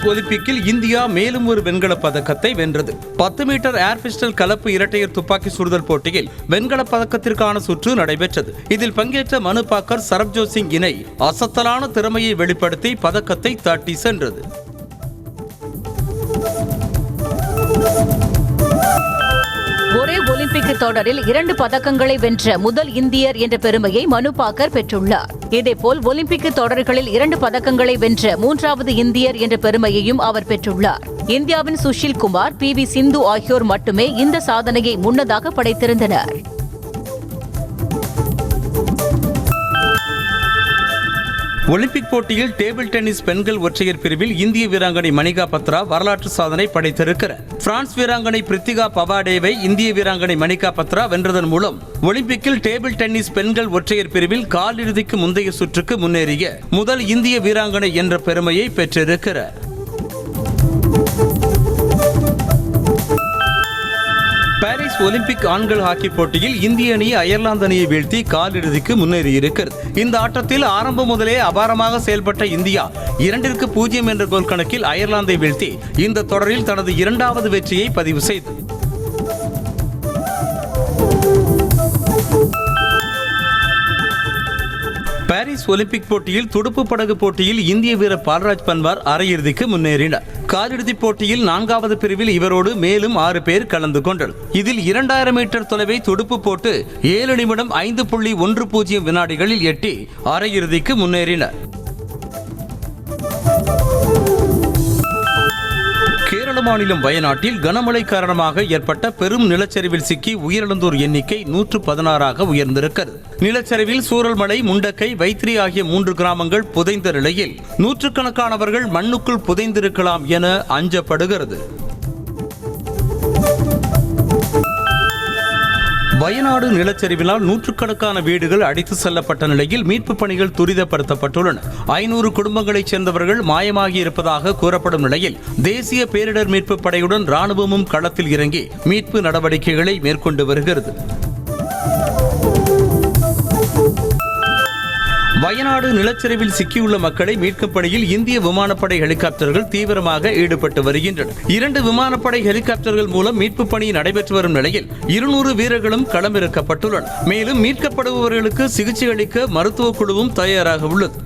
ஒலிம்பிக்கில் இந்தியா மேலும் ஒரு வெண்கலப் பதக்கத்தை வென்றது. 10 மீட்டர் ஏர் பிஸ்டல் கலப்பு இரட்டையர் துப்பாக்கி சுடுதல் போட்டியில் வெண்கலப் பதக்கத்திற்கான சுற்று நடைபெற்றது. இதில் பங்கேற்ற மனு பாக்கர் சரப்ஜோத் சிங் இணை அசத்தலான திறமையை வெளிப்படுத்தி பதக்கத்தை தட்டி சென்றது. ஒரே ஒலிம்பிக் தொடரில் 2 பதக்கங்களை வென்ற முதல் இந்தியர் என்ற பெருமையை மனு பாக்கர் பெற்றுள்ளார். இதேபோல் ஒலிம்பிக் தொடர்களில் 2 பதக்கங்களை வென்ற 3வது இந்தியர் என்ற பெருமையையும் அவர் பெற்றுள்ளார். இந்தியாவின் சுஷில் குமார், PV சிந்து ஆகியோர் மட்டுமே இந்த சாதனையை முன்னதாக படைத்திருந்தனர். ஒலிம்பிக் போட்டியில் டேபிள் டென்னிஸ் பெண்கள் ஒற்றையர் பிரிவில் இந்திய வீராங்கனை மணிகா பத்ரா வரலாற்று சாதனை படைத்திருக்கிறார். பிரான்ஸ் வீராங்கனை பிரித்திகா பவாடேவை இந்திய வீராங்கனை மணிகா பத்ரா வென்றதன் மூலம் ஒலிம்பிக்கில் டேபிள் டென்னிஸ் பெண்கள் ஒற்றையர் பிரிவில் காலிறுதிக்கு முந்தைய சுற்றுக்கு முன்னேறிய முதல் இந்திய வீராங்கனை என்ற பெருமையை பெற்றிருக்கிறார். பாரிஸ் ஒலிம்பிக் ஆண்கள் ஹாக்கி போட்டியில் இந்திய அணி அயர்லாந்து அணியை வீழ்த்தி காலிறுதிக்கு முன்னேறியிருக்கிறது. இந்த ஆட்டத்தில் ஆரம்பம் முதலே அபாரமாக செயல்பட்ட இந்தியா 2-0 என்ற கோல் கணக்கில் அயர்லாந்தை வீழ்த்தி இந்த தொடரில் தனது 2வது வெற்றியை பதிவு செய்தது. பாரிஸ் ஒலிம்பிக் போட்டியில் துடுப்பு படகு போட்டியில் இந்திய வீரர் பால்ராஜ் பன்வார் அரையிறுதிக்கு முன்னேறினார். காலிறுதிப் போட்டியில் 4வது பிரிவில் இவரோடு மேலும் 6 பேர் கலந்து கொண்டனர். இதில் 2000 மீட்டர் தொலைவை துடுப்பு போட்டு 7 நிமிடம் 5.10 வினாடிகளில் எட்டி அரையிறுதிக்கு முன்னேறினார். கேரள மாநிலம் வயநாட்டில் கனமழை காரணமாக ஏற்பட்ட பெரும் நிலச்சரிவில் சிக்கி உயிரிழந்தோர் எண்ணிக்கை 116ஆக உயர்ந்திருக்கிறது. நிலச்சரிவில் சூரல்மலை, முண்டக்கை, வைத்திரி ஆகிய 3 கிராமங்கள் புதைந்த நிலையில் நூற்றுக்கணக்கானவர்கள் மண்ணுக்குள் புதைந்திருக்கலாம் என அஞ்சப்படுகிறது. வயநாடு நிலச்சரிவினால் நூற்றுக்கணக்கான வீடுகள் அடித்து செல்லப்பட்ட நிலையில் மீட்பு பணிகள் துரிதப்படுத்தப்பட்டுள்ளன. 500 குடும்பங்களைச் சேர்ந்தவர்கள் மாயமாகி இருப்பதாக கூறப்படும் நிலையில் தேசிய பேரிடர் மீட்பு படையுடன் ராணுவமும் களத்தில் இறங்கி மீட்பு நடவடிக்கைகளை மேற்கொண்டு வருகிறது. வயநாடு நிலச்சரிவில் சிக்கியுள்ள மக்களை மீட்கும் பணியில் இந்திய விமானப்படை ஹெலிகாப்டர்கள் தீவிரமாக ஈடுபட்டு வருகின்றன. 2 விமானப்படை ஹெலிகாப்டர்கள் மூலம் மீட்பு பணி நடைபெற்று வரும் நிலையில் 200 வீரர்களும் களமிறக்கப்பட்டுள்ளனர். மேலும் மீட்கப்படுபவர்களுக்கு சிகிச்சை அளிக்க மருத்துவ குழுவும் தயாராக உள்ளது.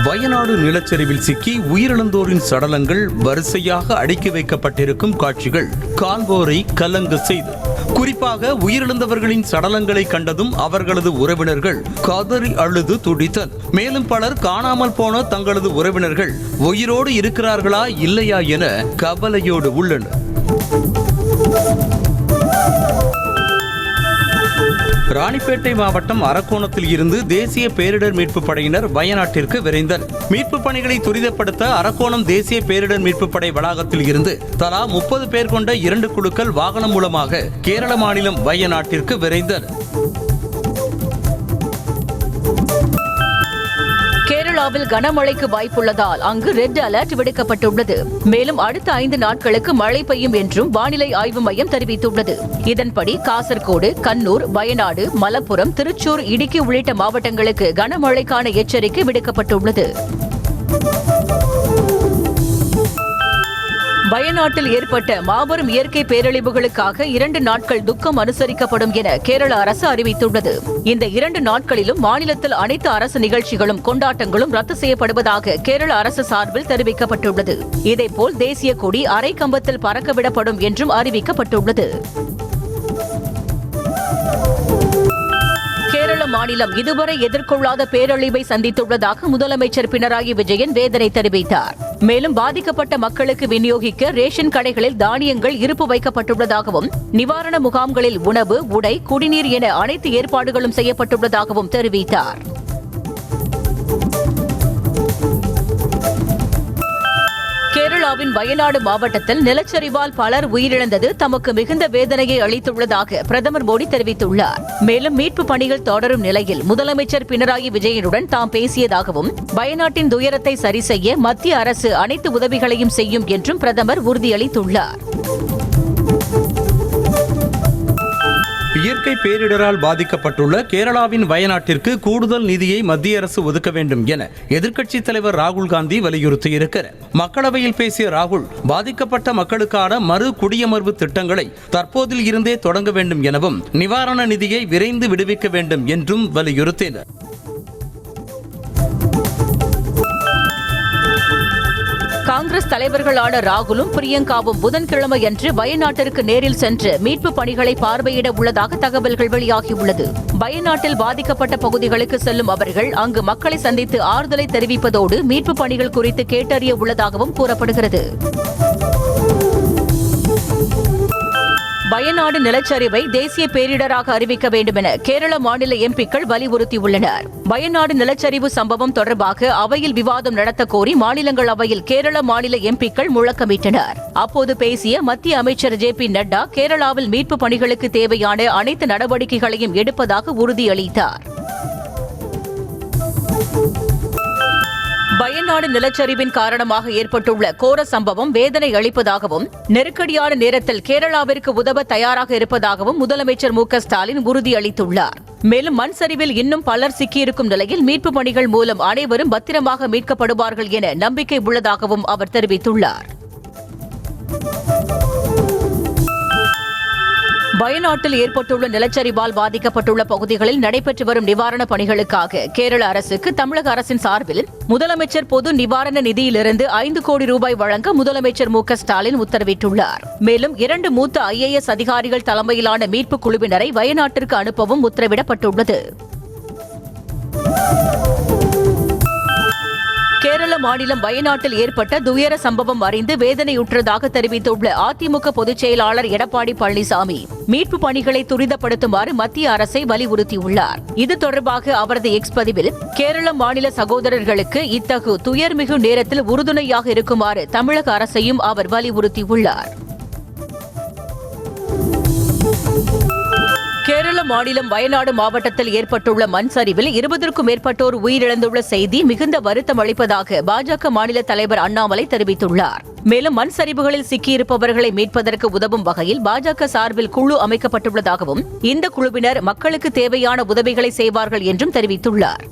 வயநாடு நிலச்சரிவில் சிக்கி உயிரிழந்தோரின் சடலங்கள் வரிசையாக அடுக்கி வைக்கப்பட்டிருக்கும் காட்சிகள் காண்போரை கலங்க செய்து. குறிப்பாக உயிரிழந்தவர்களின் சடலங்களை கண்டதும் அவர்களது உறவினர்கள் கதறி அழுது துடித்தனர். மேலும் பலர் காணாமல் போன தங்களது உறவினர்கள் உயிரோடு இருக்கிறார்களா இல்லையா என கவலையோடு உள்ளனர். ராணிப்பேட்டை மாவட்டம் அரக்கோணத்தில் இருந்து தேசிய பேரிடர் மீட்பு படையினர் வயநாட்டிற்கு விரைந்தனர். மீட்பு பணிகளை துரிதப்படுத்த அரக்கோணம் தேசிய பேரிடர் மீட்பு படை வளாகத்தில் இருந்து தலா 30 பேர் கொண்ட 2 குழுக்கள் வாகனம் மூலமாக கேரள மாநிலம் வயநாட்டிற்கு விரைந்தனர். கேரளாவில் கனமழைக்கு வாய்ப்புள்ளதால் அங்கு ரெட் அலர்ட் விடுக்கப்பட்டுள்ளது. மேலும் அடுத்த 5 நாட்களுக்கு மழை பெய்யும் என்றும் வானிலை ஆய்வு மையம் தெரிவித்துள்ளது. இதன்படி காசர்கோடு, கண்ணூர், வயநாடு, மலப்புரம், திருச்சூர், இடுக்கி உள்ளிட்ட மாவட்டங்களுக்கு கனமழைக்கான எச்சரிக்கை விடுக்கப்பட்டுள்ளது. வயநாட்டில் ஏற்பட்ட மாபெரும் இயற்கை பேரழிவுகளுக்காக 2 நாட்கள் துக்கம் அனுசரிக்கப்படும் என கேரள அரசு அறிவித்துள்ளது. இந்த 2 நாட்களிலும் மாநிலத்தில் அனைத்து அரசு நிகழ்ச்சிகளும் கொண்டாட்டங்களும் ரத்து செய்யப்படுவதாக கேரள அரசு சார்பில் தெரிவிக்கப்பட்டுள்ளது. இதேபோல் தேசிய கொடி அரை கம்பத்தில் பறக்கவிடப்படும் என்றும் அறிவிக்கப்பட்டுள்ளது. கேரள மாநிலம் இதுவரை எதிர்கொள்ளாத பேரழிவை சந்தித்துள்ளதாக முதலமைச்சர் பினராயி விஜயன் வேதனை தெரிவித்தார். மேலும் பாதிக்கப்பட்ட மக்களுக்கு விநியோகிக்க ரேஷன் கடைகளில் தானியங்கள் இருப்பு வைக்கப்பட்டுள்ளதாகவும் நிவாரண முகாம்களில் உணவு, உடை, குடிநீர் என அனைத்து ஏற்பாடுகளும் செய்யப்பட்டுள்ளதாகவும் தெரிவித்தார். கேரளாவின் வயநாடு மாவட்டத்தில் நிலச்சரிவால் பலர் உயிரிழந்தது தமக்கு மிகுந்த வேதனையை அளித்துள்ளதாக பிரதமர் மோடி தெரிவித்துள்ளார். மேலும் மீட்பு பணிகள் தொடரும் நிலையில் முதலமைச்சர் பினராயி விஜயனுடன் தாம் பேசியதாகவும் வயநாட்டின் துயரத்தை சரி செய்ய மத்திய அரசு அனைத்து உதவிகளையும் செய்யும் என்றும் பிரதமர் உறுதியளித்துள்ளார். இயற்கை பேரிடரால் பாதிக்கப்பட்டுள்ள கேரளாவின் வயநாட்டிற்கு கூடுதல் நிதியை மத்திய அரசு ஒதுக்க வேண்டும் என எதிர்க்கட்சித் தலைவர் ராகுல் காந்தி வலியுறுத்தியிருக்கிறார். மக்களவையில் பேசிய ராகுல், பாதிக்கப்பட்ட மக்களுக்கான மறு குடியமர்வு திட்டங்களை தற்போதில் இருந்தே தொடங்க வேண்டும் எனவும் நிவாரண நிதியை விரைந்து விடுவிக்க வேண்டும் என்றும் வலியுறுத்தினார். காங்கிரஸ் தலைவர்களான ராகுலும் பிரியங்காவும் புதன்கிழமையன்று வயநாட்டிற்கு நேரில் சென்று மீட்பு பணிகளை பார்வையிட உள்ளதாக தகவல்கள் வெளியாகியுள்ளது. வயநாட்டில் பாதிக்கப்பட்ட பகுதிகளுக்கு செல்லும் அவர்கள் அங்கு மக்களை சந்தித்து ஆறுதலை தெரிவிப்பதோடு மீட்பு பணிகள் குறித்து கேட்டறிய உள்ளதாகவும் கூறப்படுகிறது. வயநாடு நிலச்சரிவை தேசிய பேரிடராக அறிவிக்க வேண்டும் என கேரள மாநில எம்பிக்கள் வலியுறுத்தியுள்ளனர். வயநாடு நிலச்சரிவு சம்பவம் தொடர்பாக அவையில் விவாதம் நடத்த கோரி மாநிலங்களவையில் கேரள மாநில எம்பிக்கள் முழக்கமிட்டனர். அப்போது பேசிய மத்திய அமைச்சர் JP நட்டா, கேரளாவில் மீட்பு பணிகளுக்கு தேவையான அனைத்து நடவடிக்கைகளையும் எடுப்பதாக உறுதியளித்தார். வயநாடு நிலச்சரிவின் காரணமாக ஏற்பட்டுள்ள கோர சம்பவம் வேதனை அளிப்பதாகவும் நெருக்கடியான நேரத்தில் கேரளாவிற்கு உதவ தயாராக இருப்பதாகவும் முதலமைச்சர் MK-ஸ்டாலின் உறுதியளித்துள்ளார். மேலும் மண் சரிவில் இன்னும் பலர் சிக்கியிருக்கும் நிலையில் மீட்பு பணிகள் மூலம் அனைவரும் பத்திரமாக மீட்கப்படுவார்கள் என நம்பிக்கை உள்ளதாகவும் அவர் தெரிவித்துள்ளார். வயநாட்டில் ஏற்பட்டுள்ள நிலச்சரிவால் பாதிக்கப்பட்டுள்ள பகுதிகளில் நடைபெற்று வரும் நிவாரணப் பணிகளுக்காக கேரள அரசுக்கு தமிழக அரசின் சார்பில் முதலமைச்சர் பொது நிவாரண நிதியிலிருந்து 5 கோடி ரூபாய் வழங்க முதலமைச்சர் MK-ஸ்டாலின் உத்தரவிட்டுள்ளார். மேலும் 2 மூத்த IAS அதிகாரிகள் தலைமையிலான மீட்புக் குழுவினரை வயநாட்டிற்கு அனுப்பவும் உத்தரவிடப்பட்டுள்ளது. கேரள மாநிலம் வயநாட்டில் ஏற்பட்ட துயர சம்பவம் அறிந்து வேதனையுற்றதாக தெரிவித்துள்ள அதிமுக பொதுச் செயலாளர் எடப்பாடி பழனிசாமி, மீட்பு பணிகளை துரிதப்படுத்துமாறு மத்திய அரசை வலியுறுத்தியுள்ளார். இது தொடர்பாக அவரது எக்ஸ் பதிவில், கேரள மாநில சகோதரர்களுக்கு இத்தகு துயர்மிகு நேரத்தில் உறுதுணையாக இருக்குமாறு தமிழக அரசையும் அவர் வலியுறுத்தியுள்ளார். கேரள மாநிலம் வயநாடு மாவட்டத்தில் ஏற்பட்டுள்ள மண் சரிவில் 20க்கும் மேற்பட்டோர் உயிரிழந்துள்ள செய்தி மிகுந்த வருத்தம் அளிப்பதாக பாஜக மாநில தலைவர் அண்ணாமலை தெரிவித்துள்ளார். மேலும் மண் சரிவுகளில் சிக்கியிருப்பவர்களை மீட்பதற்கு உதவும் வகையில் பாஜக சார்பில் குழு அமைக்கப்பட்டுள்ளதாகவும் இந்த குழுவினர் மக்களுக்கு தேவையான உதவிகளை செய்வார்கள் என்றும் தெரிவித்துள்ளார்.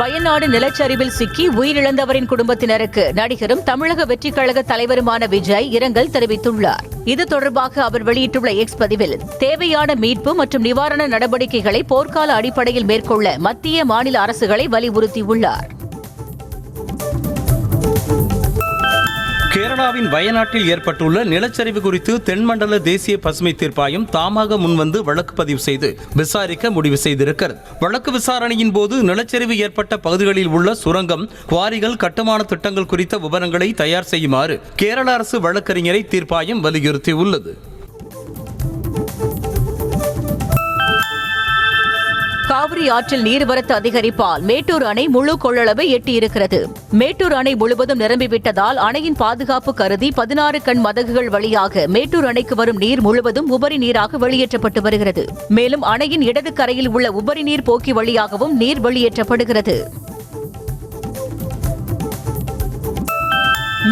வயநாடு நிலச்சரிவில் சிக்கி உயிரிழந்தவரின் குடும்பத்தினருக்கு நடிகரும் தமிழக வெற்றிக் கழக தலைவருமான விஜய் இரங்கல் தெரிவித்துள்ளார். இது தொடர்பாக அவர் வெளியிட்டுள்ள எக்ஸ் பதிவில், தேவையான மீட்பு மற்றும் நிவாரண நடவடிக்கைகளை போர்க்கால அடிப்படையில் மேற்கொள்ள மத்திய மாநில அரசுகளை வலியுறுத்தியுள்ளார். கேரளாவின் வயநாட்டில் ஏற்பட்டுள்ள நிலச்சரிவு குறித்து தென்மண்டல தேசிய பசுமை தீர்ப்பாயம் தாமாக முன்வந்து வழக்கு பதிவு செய்து விசாரிக்க முடிவு செய்திருக்கிறது. வழக்கு விசாரணையின் போது நிலச்சரிவு ஏற்பட்ட பகுதிகளில் உள்ள சுரங்கம், குவாரிகள், கட்டுமான திட்டங்கள் குறித்த விவரங்களை தயார் செய்யுமாறு கேரள அரசு வழக்கறிஞரை தீர்ப்பாயம் வலியுறுத்தியுள்ளது. காவிரி ஆற்றில் நீர்வரத்து அதிகரிப்பால் மேட்டூர் அணை முழு கொள்ளளவை எட்டியிருக்கிறது. மேட்டூர் அணை முழுவதும் நிரம்பிவிட்டதால் அணையின் பாதுகாப்பு கருதி 16 கண் மதகுகள் வழியாக மேட்டூர் அணைக்கு வரும் நீர் முழுவதும் உபரி நீராக வெளியேற்றப்பட்டு வருகிறது. மேலும் அணையின் இடது கரையில் உள்ள உபரி நீர் போக்கி வழியாகவும் நீர் வெளியேற்றப்படுகிறது.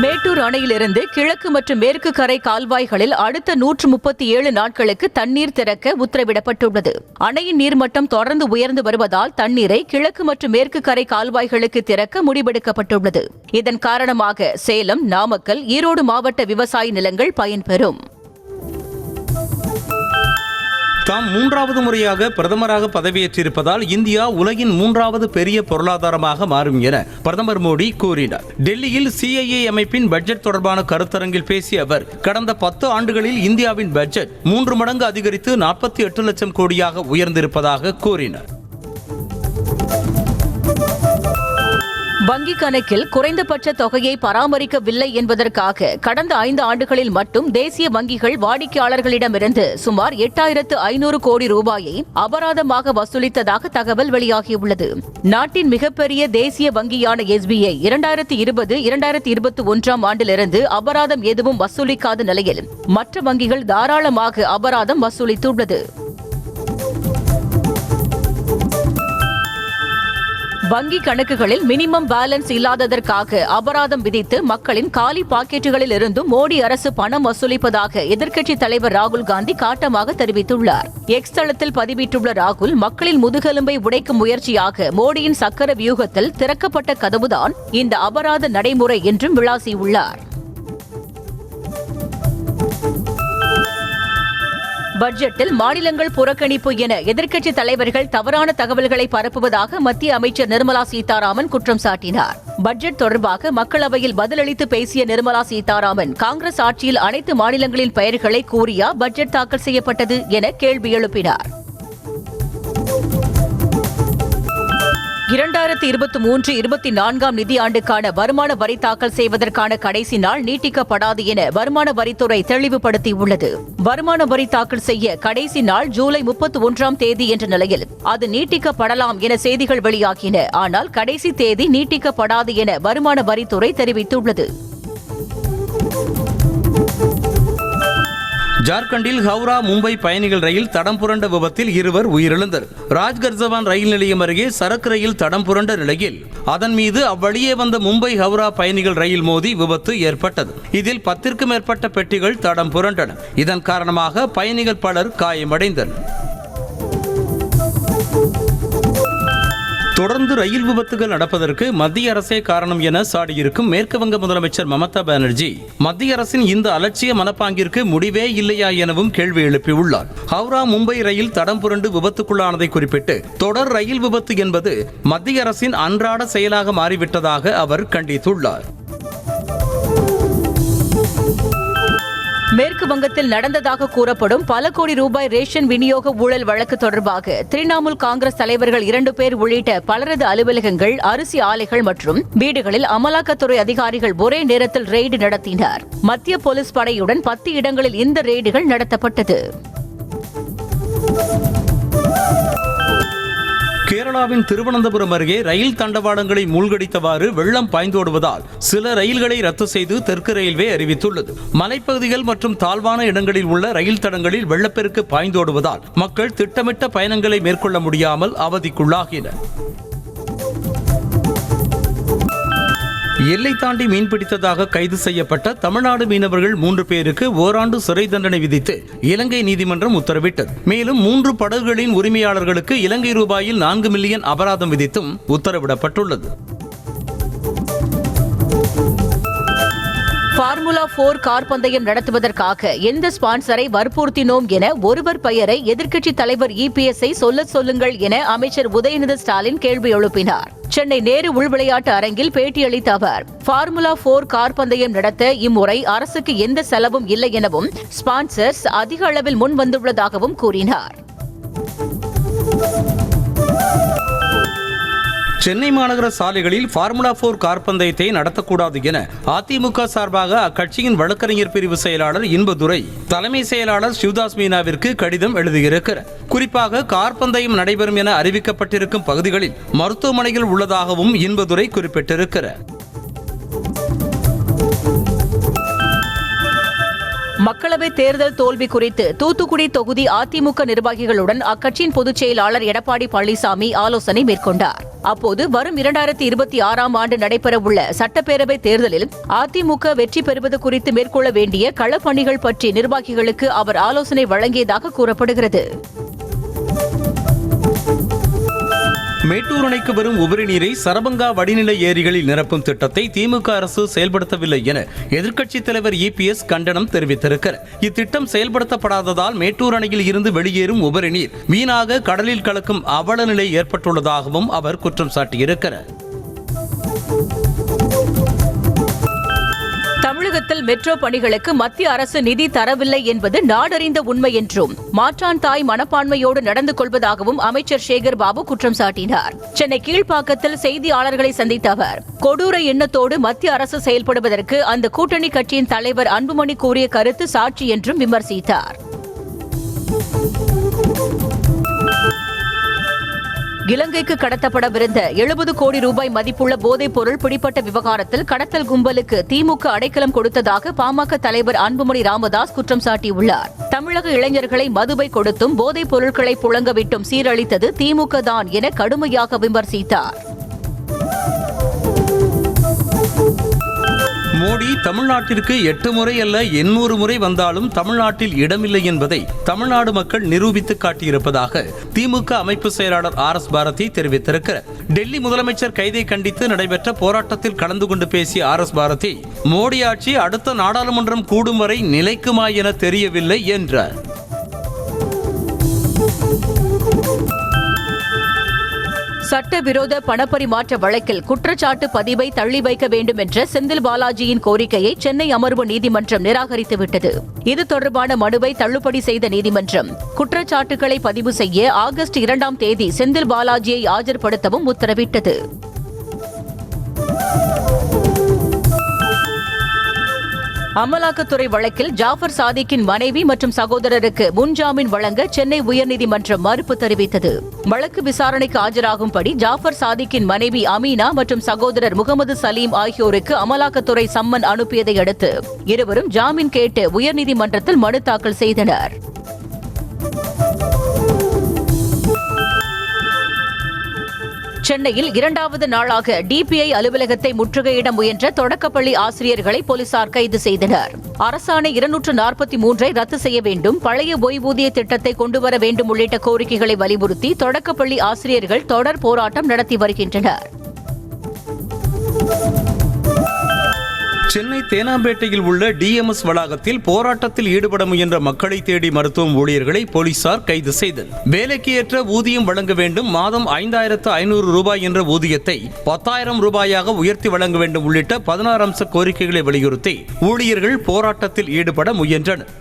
மேட்டூர் அணையிலிருந்து கிழக்கு மற்றும் மேற்கு கரை கால்வாய்களில் அடுத்த 137 நாட்களுக்கு தண்ணீர் திறக்க உத்தரவிடப்பட்டுள்ளது. அணையின் நீர்மட்டம் தொடர்ந்து உயர்ந்து வருவதால் தண்ணீரை கிழக்கு மற்றும் மேற்கு கரை கால்வாய்களுக்கு திறக்க முடிவெடுக்கப்பட்டுள்ளது. இதன் காரணமாக சேலம், நாமக்கல், ஈரோடு மாவட்ட விவசாய நிலங்கள் பயன்பெறும். தாம் 3வது முறையாக பிரதமராக பதவியேற்றிருப்பதால் இந்தியா உலகின் 3வது பெரிய பொருளாதாரமாக மாறும் என பிரதமர் மோடி கூறினார். டெல்லியில் CIA அமைப்பின் பட்ஜெட் தொடர்பான கருத்தரங்கில் பேசிய அவர், கடந்த 10 ஆண்டுகளில் இந்தியாவின் பட்ஜெட் 3 மடங்கு அதிகரித்து 48 லட்சம் கோடியாக உயர்ந்திருப்பதாக கூறினார். வங்கிக் கணக்கில் குறைந்தபட்ச தொகையை பராமரிக்கவில்லை என்பதற்காக கடந்த 5 ஆண்டுகளில் மட்டும் தேசிய வங்கிகள் வாடிக்கையாளர்களிடமிருந்து சுமார் 8500 கோடி ரூபாயை அபராதமாக வசூலித்ததாக தகவல் வெளியாகியுள்ளது. நாட்டின் மிகப்பெரிய தேசிய வங்கியான SBI 2020-2021 ஆண்டிலிருந்து அபராதம் எதுவும் வசூலிக்காத நிலையில் மற்ற வங்கிகள் தாராளமாக அபராதம் வசூலித்துள்ளது. வங்கி கணக்குகளில் மினிமம் பேலன்ஸ் இல்லாததற்காக அபராதம் விதித்து மக்களின் காலி பாக்கெட்டுகளில் இருந்தும் மோடி அரசு பணம் வசூலிப்பதாக எதிர்க்கட்சித் தலைவர் ராகுல் காந்தி காட்டமாக தெரிவித்துள்ளார். எக்ஸ் தளத்தில் பதிவிட்டுள்ள ராகுல், மக்களின் முதுகெலும்பை உடைக்கும் முயற்சியாக மோடியின் சக்கர வியூகத்தில் திறக்கப்பட்ட கதவுதான் இந்த அபராத நடைமுறை என்றும் விளாசியுள்ளார். பட்ஜெட்டில் மாநிலங்கள் புறக்கணிப்பு என எதிர்க்கட்சித் தலைவர்கள் தவறான தகவல்களை பரப்புவதாக மத்திய அமைச்சர் நிர்மலா சீதாராமன் குற்றம் சாட்டினார். பட்ஜெட் தொடர்பாக மக்களவையில் பதிலளித்து பேசிய நிர்மலா சீதாராமன், காங்கிரஸ் ஆட்சியில் அனைத்து மாநிலங்களின் பெயர்களை கூறியா பட்ஜெட் தாக்கல் செய்யப்பட்டது என கேள்வி எழுப்பினார். 2023-24 நிதியாண்டுக்கான வருமான வரி தாக்கல் செய்வதற்கான கடைசி நாள் நீட்டிக்கப்படாது என வருமான வரித்துறை தெளிவுபடுத்தியுள்ளது. வருமான வரி தாக்கல் செய்ய கடைசி நாள் ஜூலை 31ஆம் தேதி என்ற நிலையில் அது நீட்டிக்கப்படலாம் என செய்திகள் வெளியாகின. ஆனால் கடைசி தேதி நீட்டிக்கப்படாது என வருமான வரித்துறை தெரிவித்துள்ளது. ஜார்க்கண்டில் ஹவுரா மும்பை பயணிகள் ரயில் தடம் புரண்ட விபத்தில் 2 உயிரிழந்தனர். ராஜ்கர்ஜவான் ரயில் நிலையம் அருகே சரக்கு ரயில் தடம் புரண்ட நிலையில் அதன் மீது அவ்வழியே வந்த மும்பை ஹவுரா பயணிகள் ரயில் மோதி விபத்து ஏற்பட்டது. இதில் 10க்கும் மேற்பட்ட பெட்டிகள் தடம் புரண்டன. இதன் காரணமாக பயணிகள் பலர் காயமடைந்தனர். தொடர்ந்து ரயில் விபத்துகள் நடப்பதற்கு மத்திய அரசே காரணம் என சாடியிருக்கும் மேற்கு வங்க முதலமைச்சர் மமதா பானர்ஜி, மத்திய அரசின் இந்த அலட்சிய மனப்பாங்கிற்கு முடிவே இல்லையா எனவும் கேள்வி எழுப்பியுள்ளார். ஹவுரா மும்பை ரயில் தடம் புரண்டு விபத்துக்குள்ளானதை குறிப்பிட்டு, தொடர் ரயில் விபத்து என்பது மத்திய அரசின் அன்றாட செயலாக மாறிவிட்டதாக அவர் கண்டித்துள்ளார். மேற்கு வங்கத்தில் நடந்ததாக கூறப்படும் பல கோடி ரூபாய் ரேஷன் விநியோக ஊழல் வழக்கு தொடர்பாக திரிணாமுல் காங்கிரஸ் தலைவர்கள் 2 பேர் உள்ளிட்ட பலரது அலுவலகங்கள், அரிசி ஆலைகள் மற்றும் வீடுகளில் அமலாக்கத்துறை அதிகாரிகள் ஒரே நேரத்தில் ரெய்டு நடத்தினர். மத்திய போலீஸ் படையுடன் 10 இடங்களில் இந்த ரெய்டுகள் நடத்தப்பட்டது. கேரளாவின் திருவனந்தபுரம் அருகே ரயில் தண்டவாளங்களை மூழ்கடித்தவாறு வெள்ளம் பாய்ந்தோடுவதால் சில ரயில்களை ரத்து செய்து தெற்கு ரயில்வே அறிவித்துள்ளது. மலைப்பகுதிகள் மற்றும் தாழ்வான இடங்களில் உள்ள ரயில் தடங்களில் வெள்ளப்பெருக்கு பாய்ந்தோடுவதால் மக்கள் திட்டமிட்ட பயணங்களை மேற்கொள்ள முடியாமல் அவதிக்குள்ளாகினர். எல்லை தாண்டி மீன்பிடித்ததாக கைது செய்யப்பட்ட தமிழ்நாடு மீனவர்கள் 3 பேருக்கு ஓராண்டு சிறை தண்டனை விதித்து இலங்கை நீதிமன்றம் உத்தரவிட்டது. மேலும் 3 படகுகளின் உரிமையாளர்களுக்கு இலங்கை ரூபாயில் 4 மில்லியன் அபராதம் விதித்தும் உத்தரவிடப்பட்டுள்ளது. ஃபார்முலா 4 கார் பந்தயம் நடத்துவதற்காக எந்த ஸ்பான்சரை வற்புறுத்தினோம் என ஒருவர் பெயரை எதிர்க்கட்சித் தலைவர் EPS-ஐ சொல்லுங்கள் என அமைச்சர் உதயநிதி ஸ்டாலின் கேள்வி எழுப்பினார். சென்னை நேரு உள்விளையாட்டு அரங்கில் பேட்டியளித்த அவர், ஃபார்முலா 4 கார் பந்தயம் நடத்த இம்முறை அரசுக்கு எந்த செலவும் இல்லை எனவும் ஸ்பான்சர்ஸ் அதிக அளவில் முன் வந்துள்ளதாகவும் கூறினார். சென்னை மாநகர சாலைகளில் ஃபார்முலா 4 கார் பந்தயத்தை நடத்தக்கூடாது என அதிமுக சார்பாக அக்கட்சியின் வழக்கறிஞர் பிரிவு செயலாளர் இன்பதுரை தலைமை செயலாளர் சிவதாஸ் மீனாவிற்கு கடிதம் எழுதியிருக்கிறார். குறிப்பாக கார் பந்தயம் நடைபெறும் என அறிவிக்கப்பட்டிருக்கும் பகுதிகளில் மருத்துவமனைகள் உள்ளதாகவும் இன்பதுரை குறிப்பிட்டிருக்கிறார். மக்களவை தேர்தல் தோல்வி குறித்து தூத்துக்குடி தொகுதி அதிமுக நிர்வாகிகளுடன் அக்கட்சியின் பொதுச் செயலாளர் எடப்பாடி பழனிசாமி ஆலோசனை மேற்கொண்டார். அப்போது வரும் 2026ஆம் ஆண்டு நடைபெறவுள்ள சட்டப்பேரவை தேர்தலில் அதிமுக வெற்றி பெறுவது குறித்து மேற்கொள்ள வேண்டிய களப்பணிகள் பற்றி நிர்வாகிகளுக்கு அவர் ஆலோசனை வழங்கியதாக கூறப்படுகிறது. மேட்டூர் அணைக்கு வரும் உபரி நீரை சரபங்கா வடிநிலை ஏரிகளில் நிரப்பும் திட்டத்தை திமுக அரசு செயல்படுத்தவில்லை என எதிர்க்கட்சித் தலைவர் EPS கண்டனம் தெரிவித்திருக்கிறார். இத்திட்டம் செயல்படுத்தப்படாததால் மேட்டூர் அணையில் இருந்து வெளியேறும் உபரி நீர் வீணாக கடலில் கலக்கும் அவல நிலை ஏற்பட்டுள்ளதாகவும் அவர் குற்றம் சாட்டியிருக்கிறார். தமிழகத்தில் மெட்ரோ பணிகளுக்கு மத்திய அரசு நிதி தரவில்லை என்பது நாடறிந்த உண்மை என்றும் மாற்றான் தாய் மனப்பான்மையோடு நடந்து கொள்வதாகவும் அமைச்சர் சேகர் பாபு குற்றம் சாட்டினார். சென்னை கீழ்ப்பாக்கத்தில் செய்தியாளர்களை சந்தித்த அவர், கொடூர எண்ணத்தோடு மத்திய அரசு செயல்படுவதற்கு அந்த கூட்டணி கட்சியின் தலைவர் அன்புமணி கூறிய கருத்து சாட்சி என்றும் விமர்சித்தார். இலங்கைக்கு கடத்தப்படவிருந்த 70 கோடி ரூபாய் மதிப்புள்ள போதைப் பொருள் பிடிப்பட்ட விவகாரத்தில் கடத்தல் கும்பலுக்கு திமுக அடைக்கலம் கொடுத்ததாக பாமக தலைவர் அன்புமணி ராமதாஸ் குற்றம் சாட்டியுள்ளார். தமிழக இளைஞர்களை மதுவை கொடுத்தும் போதைப் பொருட்களை புழங்கவிட்டும் சீரழித்தது திமுக தான் என கடுமையாக விமர்சித்தார். மோடி தமிழ்நாட்டிற்கு 8 முறை அல்ல 800 முறை வந்தாலும் தமிழ்நாட்டில் இடமில்லை என்பதை தமிழ்நாடு மக்கள் நிரூபித்து காட்டியிருப்பதாக திமுக அமைப்பு செயலாளர் RS பாரதி தெரிவித்திருக்கிறார். டெல்லி முதலமைச்சர் கைதை கண்டித்து நடைபெற்ற போராட்டத்தில் கலந்து கொண்டு பேசிய RS பாரதி, மோடி ஆட்சி அடுத்த நாடாளுமன்றம் கூடும் வரை நிலைக்குமா என தெரியவில்லை என்றார். சட்டவிரோத பணப்பரிமாற்ற வழக்கில் குற்றச்சாட்டு பதிவை தள்ளி வைக்க வேண்டும் என்ற செந்தில் பாலாஜியின் கோரிக்கையை சென்னை அமர்வு நீதிமன்றம் நிராகரித்துவிட்டது. இது தொடர்பான மனுவை தள்ளுபடி செய்த நீதிமன்றம் குற்றச்சாட்டுகளை பதிவு செய்ய ஆகஸ்ட் 2ஆம் தேதி செந்தில் பாலாஜியை ஆஜர்படுத்தவும் உத்தரவிட்டது. அமலாக்கத்துறை வழக்கில் ஜாஃபர் சாதிக்கின் மனைவி மற்றும் சகோதரருக்கு முன்ஜாமீன் வழங்க சென்னை உயர்நீதிமன்றம் மறுப்பு தெரிவித்தது. வழக்கு விசாரணைக்கு ஆஜராகும்படி ஜாஃபர் சாதிக்கின் மனைவி அமீனா மற்றும் சகோதரர் முகமது சலீம் ஆகியோருக்கு அமலாக்கத்துறை சம்மன் அனுப்பியதை அடுத்து இருவரும் ஜாமீன் கேட்டு உயர்நீதிமன்றத்தில் மனு தாக்கல் செய்தனர். சென்னையில் 2வது நாளாக டிபிஐ அலுவலகத்தை முற்றுகையிட முயன்ற தொடக்கப்பள்ளி ஆசிரியர்களை போலீசார் கைது செய்தனர். அரசாணை 243 ரத்து செய்ய வேண்டும், பழைய ஓய்வூதிய திட்டத்தை கொண்டுவர வேண்டும் உள்ளிட்ட கோரிக்கைகளை வலியுறுத்தி தொடக்கப்பள்ளி ஆசிரியர்கள் தொடர் போராட்டம் நடத்தி வருகின்றனர். சென்னை தேனாம்பேட்டையில் உள்ள டிஎம்எஸ் வளாகத்தில் போராட்டத்தில் ஈடுபட முயன்ற மக்களை தேடி மருத்துவம் ஊழியர்களை போலீசார் கைது செய்தனர். வேலைக்கு ஏற்ற ஊதியம் வழங்க வேண்டும், மாதம் 5500 ரூபாய் என்ற ஊதியத்தை 10,000 ரூபாயாக உயர்த்தி வழங்க வேண்டும் உள்ளிட்ட 16 அம்ச கோரிக்கைகளை வலியுறுத்தி ஊழியர்கள் போராட்டத்தில் ஈடுபட முயன்றனர்.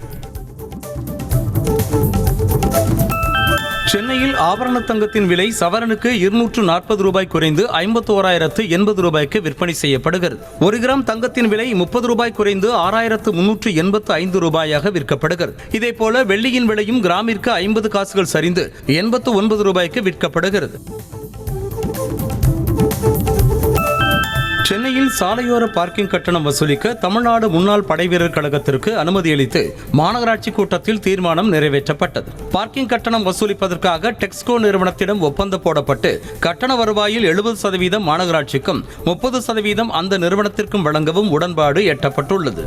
சென்னையில் ஆபரண தங்கத்தின் விலை சவரனுக்கு 240 ரூபாய் குறைந்து 51,080 ரூபாய்க்கு விற்பனை செய்யப்படுகிறது. 1 கிராம் தங்கத்தின் விலை 30 ரூபாய் குறைந்து 6,385 ரூபாயாக விற்கப்படுகிறது. இதேபோல வெள்ளியின் விலையும் கிராமிற்கு 50 காசுகள் சரிந்து 89 ரூபாய்க்கு விற்கப்படுகிறது. சென்னையில் சாலையோர பார்க்கிங் கட்டணம் வசூலிக்க தமிழ்நாடு முன்னாள் படைவீரர் கழகத்திற்கு அனுமதி அளித்து மாநகராட்சி கூட்டத்தில் தீர்மானம் நிறைவேற்றப்பட்டது. பார்க்கிங் கட்டணம் வசூலிப்பதற்காக டெக்ஸ்கோ நிறுவனத்திடம் ஒப்பந்தம் போடப்பட்டு கட்டண வருவாயில் 70% மாநகராட்சிக்கும் 30% அந்த நிறுவனத்திற்கும் வழங்கவும் உடன்பாடு எட்டப்பட்டுள்ளது.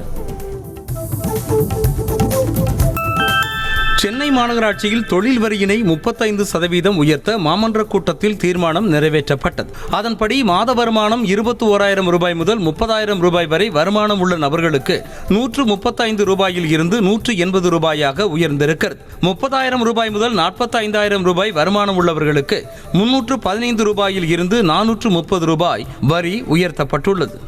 சென்னை மாநகராட்சியில் தொழில் வரியினை 35% உயர்த்த மாமன்ற கூட்டத்தில் தீர்மானம் நிறைவேற்றப்பட்டது. அதன்படி மாத வருமானம் 21,000 ரூபாய் முதல் 30,000 ரூபாய் வரை வருமானம் உள்ள நபர்களுக்கு 135 ரூபாயில் இருந்து 180 ரூபாயாக உயர்ந்திருக்கிறது. 30,000 ரூபாய் முதல் 45,000 ரூபாய் வருமானம் உள்ளவர்களுக்கு 315 ரூபாயில் இருந்து 430 ரூபாய் வரி உயர்த்தப்பட்டுள்ளது.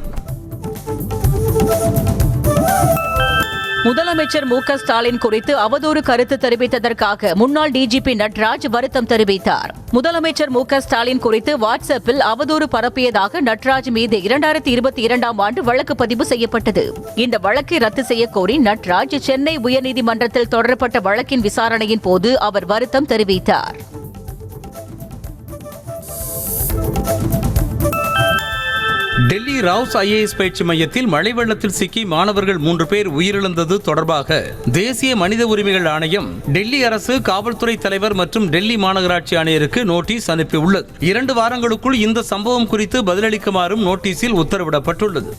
முதலமைச்சர் மு.க. ஸ்டாலின் குறித்து அவதூறு கருத்து தெரிவித்ததற்காக முன்னாள் டிஜிபி நட்ராஜ் வருத்தம் தெரிவித்தார். முதலமைச்சர் மு.க. ஸ்டாலின் குறித்து வாட்ஸ்அப்பில் அவதூறு பரப்பியதாக நட்ராஜ் மீது 2022ஆம் ஆண்டு வழக்கு பதிவு செய்யப்பட்டது. இந்த வழக்கை ரத்து செய்ய கோரி நட்ராஜ் சென்னை உயர்நீதிமன்றத்தில் தொடரப்பட்ட வழக்கின் விசாரணையின் போது அவர் வருத்தம் தெரிவித்தார். டெல்லி ராவ்ஸ் IAS பயிற்சி மையத்தில் மழை வெள்ளத்தில் சிக்கி மாணவர்கள் 3 பேர் உயிரிழந்தது தொடர்பாக தேசிய மனித உரிமைகள் ஆணையம் டெல்லி அரசு, காவல்துறை தலைவர் மற்றும் டெல்லி மாநகராட்சி ஆணையருக்கு நோட்டீஸ் அனுப்பியுள்ளது. 2 வாரங்களுக்குள் இந்த சம்பவம் குறித்து பதிலளிக்குமாறும் நோட்டீஸில் உத்தரவிடப்பட்டுள்ளது.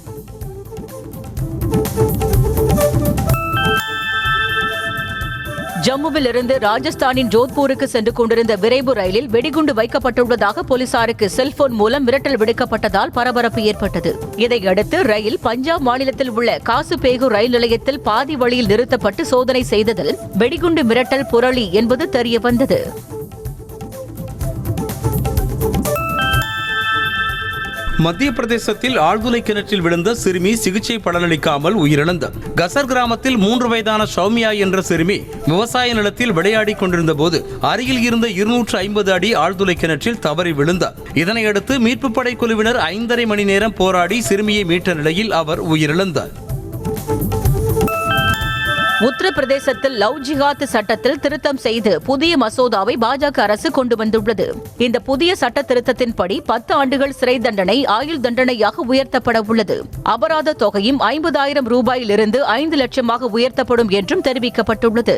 ஜம்முவில் இருந்து ராஜஸ்தானின் ஜோத்பூருக்கு சென்று கொண்டிருந்த விரைவு ரயிலில் வெடிகுண்டு வைக்கப்பட்டுள்ளதாக போலீசாருக்கு செல்போன் மூலம் மிரட்டல் விடுக்கப்பட்டதால் பரபரப்பு ஏற்பட்டது. இதையடுத்து ரயில் பஞ்சாப் மாநிலத்தில் உள்ள காசுபேகு ரயில் நிலையத்தில் பாதி வழியில் நிறுத்தப்பட்டு சோதனை செய்ததில் வெடிகுண்டு மிரட்டல் புரளி என்பது தெரியவந்தது. மத்திய பிரதேசத்தில் ஆழ்துளை கிணற்றில் விழுந்த சிறுமி சிகிச்சை பலனளிக்காமல் உயிரிழந்தார். கசர் கிராமத்தில் 3 வயதான சௌமியா என்ற சிறுமி விவசாய நிலத்தில் விளையாடிக் கொண்டிருந்த போது அருகில் இருந்த 250 அடி ஆழ்துளை கிணற்றில் தவறி விழுந்தார். இதனையடுத்து மீட்புப் படை குழுவினர் 5.5 மணி நேரம் போராடி சிறுமியை மீட்ட நிலையில் அவர் உயிரிழந்தார். உத்தரப்பிரதேசத்தில் லவ் ஜிஹாத் சட்டத்தில் திருத்தம் செய்து புதிய மசோதாவை பாஜக அரசு கொண்டு வந்துள்ளது. இந்த புதிய சட்ட திருத்தத்தின்படி 10 ஆண்டுகள் சிறை தண்டனை ஆயுள் தண்டனையாக உயர்த்தப்பட உள்ளது. அபராத தொகையும் 50,000 ரூபாயிலிருந்து 5 லட்சமாக உயர்த்தப்படும் என்றும் தெரிவிக்கப்பட்டுள்ளது.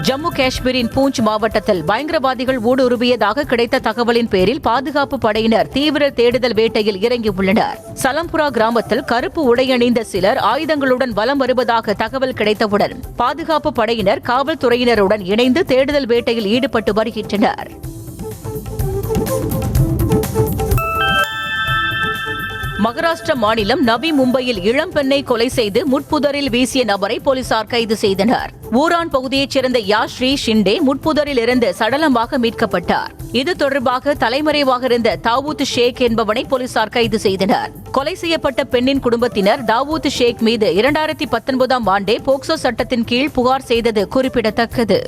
ஜம்மு காஷ்மீரின் பூஞ்ச் மாவட்டத்தில் பயங்கரவாதிகள் ஊடுருவியதாக கிடைத்த தகவலின் பேரில் பாதுகாப்பு படையினர் தீவிர தேடுதல் வேட்டையில் இறங்கியுள்ளனர். சலம்புரா கிராமத்தில் கருப்பு உடையணிந்த சிலர் ஆயுதங்களுடன் வலம் வருவதாக தகவல் கிடைத்தவுடன் பாதுகாப்பு படையினர் காவல்துறையினருடன் இணைந்து தேடுதல் வேட்டையில் ஈடுபட்டு வருகின்றனர். மகாராஷ்டிர மாநிலம் நவி மும்பையில் இளம்பெண்ணை கொலை செய்து முட்புதரில் வீசிய நபரை போலீசார் கைது செய்தனர். ஊரான் பகுதியைச் சேர்ந்த யாஸ்ரீ ஷிண்டே முட்புதரில் இருந்து சடலமாக மீட்கப்பட்டார். இது தொடர்பாக தலைமறைவாக இருந்த தாவூத் ஷேக் என்பவனை போலீசார் கைது செய்தனர். கொலை செய்யப்பட்ட பெண்ணின் குடும்பத்தினர் தாவூத் ஷேக் மீது 2019 ஆண்டே போக்சோ சட்டத்தின் கீழ் புகார் செய்தது குறிப்பிடத்தக்கது.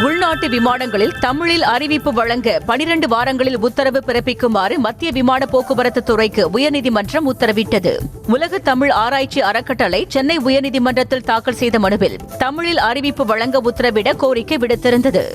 உள்நாட்டு விமானங்களில் தமிழில் அறிவிப்பு வழங்க 12 வாரங்களில் உத்தரவு பிறப்பிக்குமாறு மத்திய விமான போக்குவரத்து துறைக்கு உயர்நீதிமன்றம் உத்தரவிட்டது. உலக தமிழ் ஆராய்ச்சி அறக்கட்டளை சென்னை உயர்நீதிமன்றத்தில் தாக்கல் செய்த மனுவில் தமிழில் அறிவிப்பு வழங்க உத்தரவிட கோரிக்கை விடுத்திருந்தது.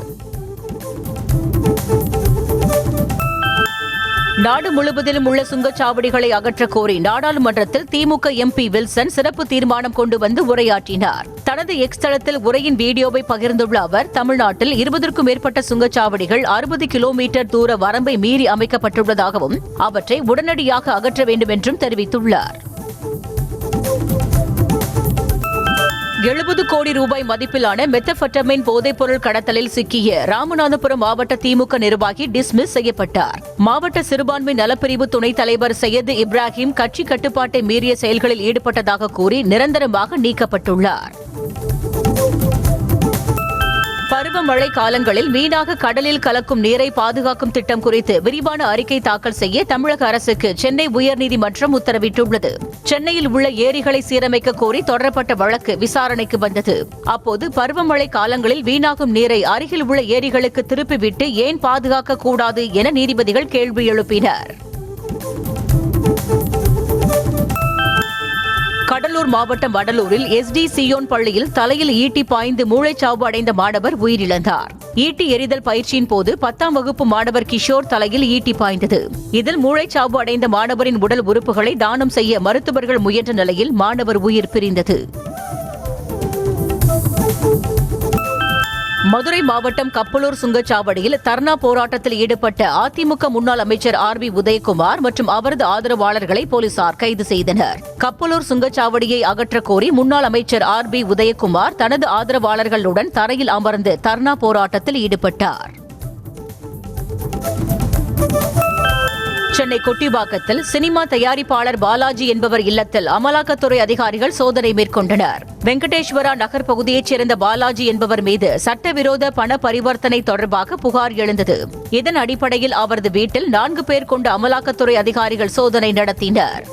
நாடு முழுவதிலும் உள்ள சுங்கச்சாவடிகளை அகற்றக் கோரி நாடாளுமன்றத்தில் திமுக எம்பி வில்சன் சிறப்பு தீர்மானம் கொண்டு வந்து உரையாற்றினார். தனது எக்ஸ் தளத்தில் உரையின் வீடியோவை பகிர்ந்துள்ள அவர், தமிழ்நாட்டில் 20க்கும் மேற்பட்ட சுங்கச்சாவடிகள் 60 கிலோமீட்டர் தூர வரம்பை மீறி அமைக்கப்பட்டுள்ளதாகவும் அவற்றை உடனடியாக அகற்ற வேண்டும் என்றும் தெரிவித்துள்ளார். 70 கோடி ரூபாய் மதிப்பிலான மெத்தபெட்டமைன் போதைப்பொருள் கடத்தலில் சிக்கிய ராமநாதபுரம் மாவட்ட திமுக நிர்வாகி டிஸ்மிஸ் செய்யப்பட்டார். மாவட்ட சிறுபான்மை நலப்பிரிவு துணைத் தலைவர் சையது இப்ராஹிம் கட்சி கட்டுப்பாட்டை மீறிய செயல்களில் ஈடுபட்டதாக கூறி நிரந்தரமாக நீக்கப்பட்டுள்ளார். பருவமழை காலங்களில் வீணாக கடலில் கலக்கும் நீரை பாதுகாக்கும் திட்டம் குறித்து விரிவான அறிக்கை தாக்கல் செய்ய தமிழக அரசுக்கு சென்னை உயர்நீதிமன்றம் உத்தரவிட்டுள்ளது. சென்னையில் உள்ள ஏரிகளை சீரமைக்க கோரி தொடரப்பட்ட வழக்கு விசாரணைக்கு வந்தது. அப்போது பருவமழை காலங்களில் வீணாகும் நீரை அருகில் உள்ள ஏரிகளுக்கு திருப்பிவிட்டு ஏன் பாதுகாக்க கூடாது என நீதிபதிகள் கேள்வி எழுப்பினர். கடலூர் மாவட்டம் வடலூரில் SD சியோன் பள்ளியில் தலையில் ஈட்டி பாய்ந்து மூளைச்சாவு அடைந்த மாணவர் உயிரிழந்தார். ஈட்டி எறிதல் பயிற்சியின் போது 10ஆம் வகுப்பு மாணவர் கிஷோர் தலையில் ஈட்டி பாய்ந்தது. இதில் மூளைச்சாவு அடைந்த மாணவரின் உடல் உறுப்புகளை தானம் செய்ய மருத்துவர்கள் முயன்ற நிலையில் மாணவர் உயிர் பிரிந்தது. மதுரை மாவட்டம் கப்பலூர் சுங்கச்சாவடியில் தர்ணா போராட்டத்தில் ஈடுபட்ட அதிமுக முன்னாள் அமைச்சர் RB உதயகுமார் மற்றும் அவரது ஆதரவாளர்களை போலீசார் கைது செய்தனர். கப்பலூர் சுங்கச்சாவடியை அகற்றக் கோரி முன்னாள் அமைச்சர் RB உதயகுமார் தனது ஆதரவாளர்களுடன் தரையில் அமர்ந்து தர்ணா போராட்டத்தில் ஈடுபட்டார். சென்னை கொட்டிவாக்கத்தில் சினிமா தயாரிப்பாளர் பாலாஜி என்பவர் இல்லத்தில் அமலாக்கத்துறை அதிகாரிகள் சோதனை மேற்கொண்டனர். வெங்கடேஸ்வரா நகர் பகுதியைச் சேர்ந்த பாலாஜி என்பவர் மீது சட்டவிரோத பண பரிவர்த்தனை தொடர்பாக புகார் எழுந்தது. இதன் அடிப்படையில் அவரது வீட்டில் 4 பேர் கொண்ட அமலாக்கத்துறை அதிகாரிகள் சோதனை நடத்தினர்.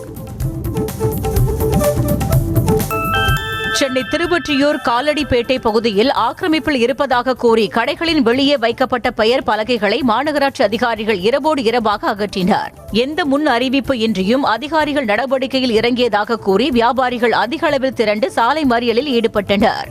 சென்னை திருவொற்றியூர் காலடிப்பேட்டை பகுதியில் ஆக்கிரமிப்பில் இருப்பதாக கூறி கடைகளின் வெளியே வைக்கப்பட்ட பெயர் பலகைகளை மாநகராட்சி அதிகாரிகள் இரவோடு இரவாக அகற்றினர். எந்த முன் அறிவிப்பு இன்றியும் அதிகாரிகள் நடவடிக்கையில் இறங்கியதாக கூறி வியாபாரிகள் அதிக அளவில் திரண்டு சாலை மறியலில் ஈடுபட்டனர்.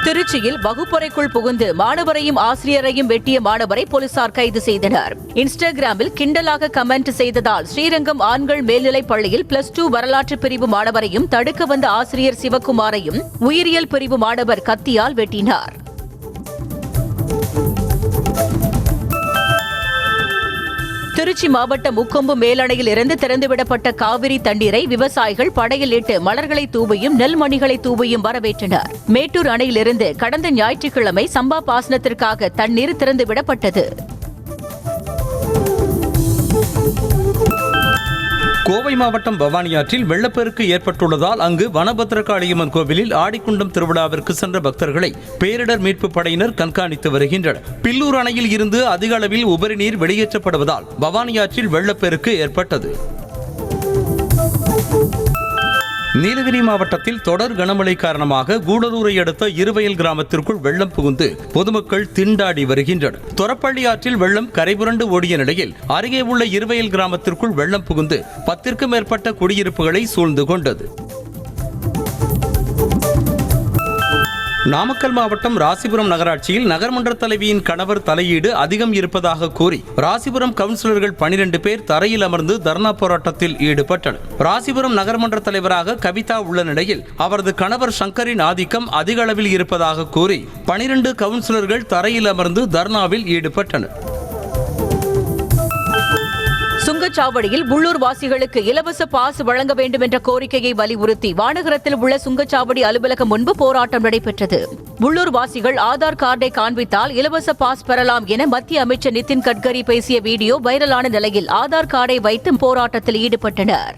திருச்சியில் வகுப்பறைக்குள் புகுந்து மாணவரையும் ஆசிரியரையும் வெட்டிய மாணவரை போலீசார் கைது செய்தனர். இன்ஸ்டாகிராமில் கிண்டலாக கமெண்ட் செய்ததால் ஸ்ரீரங்கம் ஆண்கள் மேல்நிலைப் பள்ளியில் +2 வரலாற்று பிரிவு மாணவரையும் தடுக்க வந்த ஆசிரியர் சிவக்குமாரையும் உயிரியல் பிரிவு மாணவர் கத்தியால் வெட்டினார். திருச்சி மாவட்டம் முக்கொம்பு மேலணையில் இருந்து திறந்துவிடப்பட்ட காவிரி தண்ணீரை விவசாயிகள் படையில் இட்டு மலர்களை தூவியும் நெல்மணிகளை தூவியும் வரவேற்றனர். மேட்டூர் அணையிலிருந்து கடந்த ஞாயிற்றுக்கிழமை சம்பா பாசனத்திற்காக தண்ணீர் திறந்துவிடப்பட்டது. கோவை மாவட்டம் பவானியாற்றில் வெள்ளப்பெருக்கு ஏற்பட்டுள்ளதால் அங்கு வனபத்திரகாளியம்மன் கோவிலில் ஆடிக்குண்டம் திருவிழாவிற்கு சென்ற பக்தர்களை பேரிடர் மீட்பு படையினர் கண்காணித்து வருகின்றனர். பில்லூர் அணையில் இருந்து அதிக அளவில் உபரி நீர் வெளியேற்றப்படுவதால் பவானியாற்றில் வெள்ளப்பெருக்கு ஏற்பட்டது. நீலகிரி மாவட்டத்தில் தொடர் கனமழை காரணமாக கூடலூரை அடுத்த இருவயல் கிராமத்திற்குள் வெள்ளம் புகுந்து பொதுமக்கள் திண்டாடி வருகின்றனர். தொரப்பள்ளி ஆற்றில் வெள்ளம் கரைபுரண்டு ஓடிய நிலையில் அருகே உள்ள இருவயல் கிராமத்திற்குள் வெள்ளம் புகுந்து 10க்கும் மேற்பட்ட குடியிருப்புகளை சூழ்ந்து கொண்டது. நாமக்கல் மாவட்டம் ராசிபுரம் நகராட்சியில் நகர்மன்ற தலைவியின் கணவர் தலையீடு அதிகம் இருப்பதாக கூறி ராசிபுரம் கவுன்சிலர்கள் 12 பேர் தரையில் அமர்ந்து தர்ணா போராட்டத்தில் ஈடுபட்டனர். ராசிபுரம் நகர்மன்ற தலைவராக கவிதா உள்ள நிலையில் அவரது கணவர் சங்கரின் ஆதிக்கம் அதிக அளவில் இருப்பதாக கூறி 12 கவுன்சிலர்கள் தரையில் அமர்ந்து தர்ணாவில் ஈடுபட்டனர். சுங்கச்சாவடியில் உள்ளூர் வாசிகளுக்கு இலவச பாஸ் வழங்க வேண்டும் என்ற கோரிக்கையை வலியுறுத்தி வானகரத்தில் உள்ள சுங்கச்சாவடி அலுவலகம் முன்பு போராட்டம் நடைபெற்றது. உள்ளூர் வாசிகள் ஆதார் கார்டை காண்பித்தால் இலவச பாஸ் பெறலாம் என மத்திய அமைச்சர் நிதின் கட்கரி பேசிய வீடியோ வைரலான நிலையில் ஆதார் கார்டை வைத்து போராட்டத்தில் ஈடுபட்டனர்.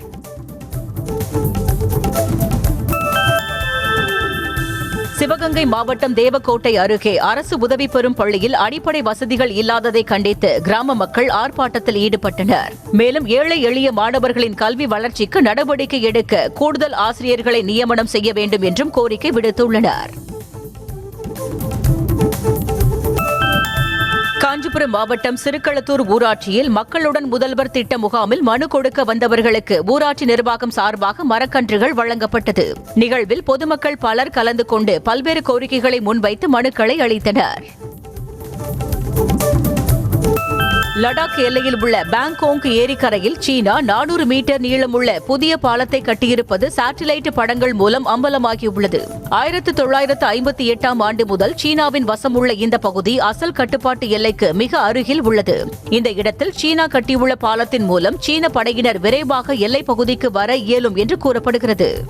சிவகங்கை மாவட்டம் தேவக்கோட்டை அருகே அரசு உதவி பெறும் பள்ளியில் அடிப்படை வசதிகள் இல்லாததை கண்டித்து கிராம மக்கள் ஆர்ப்பாட்டத்தில் ஈடுபட்டனர். மேலும் ஏழை எளிய மாணவர்களின் கல்வி வளர்ச்சிக்கு நடவடிக்கை எடுக்க கூடுதல் ஆசிரியர்களை நியமனம் செய்ய வேண்டும் என்றும் கோரிக்கை விடுத்துள்ளனர். காஞ்சிபுரம் மாவட்டம் சிறுகளத்தூர் ஊராட்சியில் மக்களுடன் முதல்வர் திட்ட முகாமில் மனு கொடுக்க வந்தவர்களுக்கு ஊராட்சி நிர்வாகம் சார்பாக மரக்கன்றுகள் வழங்கப்பட்டது. நிகழ்வில் பொதுமக்கள் பலர் கலந்து கொண்டு பல்வேறு கோரிக்கைகளை முன்வைத்து மனுக்களை அளித்தனர். லடாக் எல்லையில் உள்ள பாங்கோங் ஏரிக்கரையில் சீனா 400 மீட்டர் நீளமுள்ள புதிய பாலத்தை கட்டியிருப்பது சாட்டிலைட் படங்கள் மூலம் அம்பலமாகியுள்ளது. 1958ஆம் ஆண்டு முதல் சீனாவின் வசமுள்ள இந்த பகுதி அசல் கட்டுப்பாட்டு எல்லைக்கு மிக அருகில் உள்ளது. இந்த இடத்தில் சீனா கட்டியுள்ள பாலத்தின் மூலம் சீன படையினர் விரைவாக எல்லைப் பகுதிக்கு வர இயலும் என்று கூறப்படுகிறது.